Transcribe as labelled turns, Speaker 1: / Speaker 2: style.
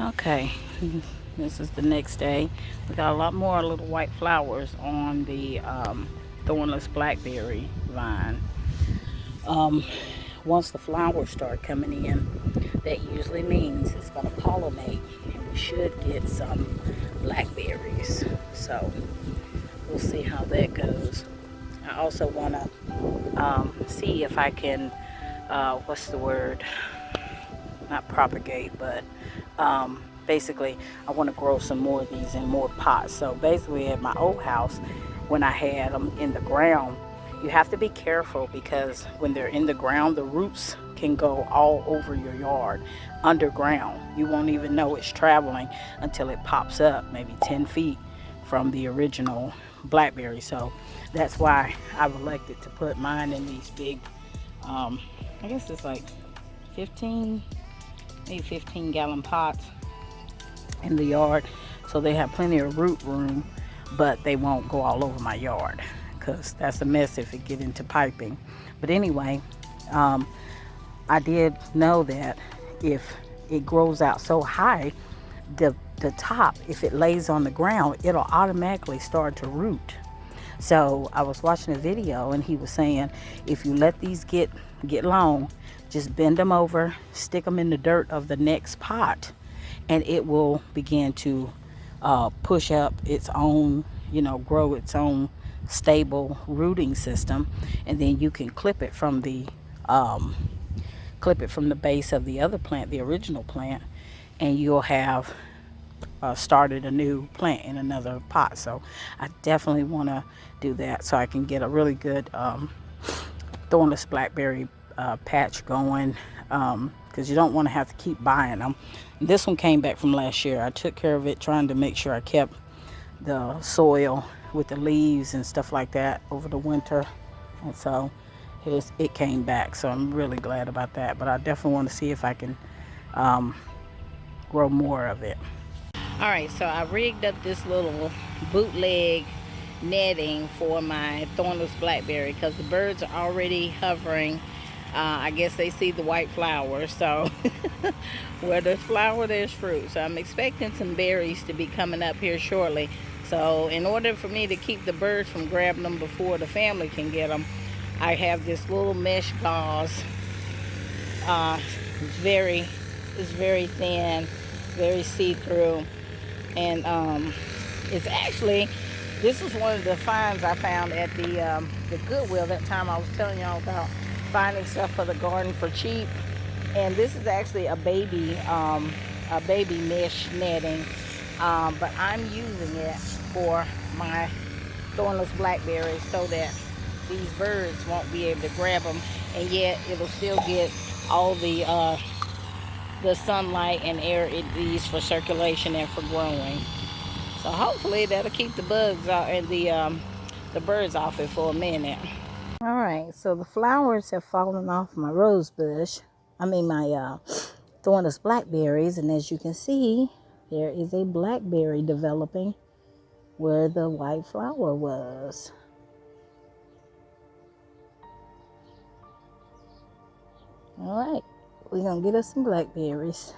Speaker 1: Okay, this is the next day. We got a lot more little white flowers on the thornless blackberry vine. Um, Once the flowers start coming in, that usually means it's going to pollinate and we should get some blackberries. So we'll see how that goes. I also want to see if I can, what's the word? Not propagate, but basically I want to grow some more of these in more pots. So basically at my old house, when I had them in the ground, you have to be careful because when they're in the ground, the roots can go all over your yard underground. You won't even know it's traveling until it pops up maybe 10 feet from the original blackberry. So that's why I've elected to put mine in these big, I guess it's like 15, maybe 15-gallon pots in the yard, so they have plenty of root room, but they won't go all over my yard because that's a mess if it get into piping. But anyway, I did know that if it grows out so high, the top, if it lays on the ground, it'll automatically start to root. So I was watching a video and he was saying if you let these get long, just bend them over, stick them in the dirt of the next pot, and it will begin to push up its own, grow its own stable rooting system, and then you can um, clip it from the base of the other plant, the original plant, and you'll have started a new plant in another pot. So I definitely want to do that so I can get a really good thornless blackberry patch going, because you don't want to have to keep buying them. This one came back from last year. I took care of it trying to make sure I kept the soil with the leaves and stuff like that over the winter, and so it came back, so I'm really glad about that. But I definitely want to see if I can grow more of it. All right, so I rigged up this little bootleg netting for my thornless blackberry because the birds are already hovering. I guess they see the white flower, so where there's flower, there's fruit. So I'm expecting some berries to be coming up here shortly. So in order for me to keep the birds from grabbing them before the family can get them, I have this little mesh gauze. It's very thin, very see-through, and it's actually, this was one of the finds I found at the Goodwill that time I was telling y'all about finding stuff for the garden for cheap. And this is actually a baby mesh netting, but I'm using it for my thornless blackberries so that these birds won't be able to grab them, and yet it'll still get all the sunlight and air it needs for circulation and for growing. So hopefully that'll keep the bugs out and the birds off it for a minute. All right, so the flowers have fallen off my rose bush. I mean my thornless blackberries, and as you can see, there is a blackberry developing where the white flower was. All right, we're gonna get us some blackberries.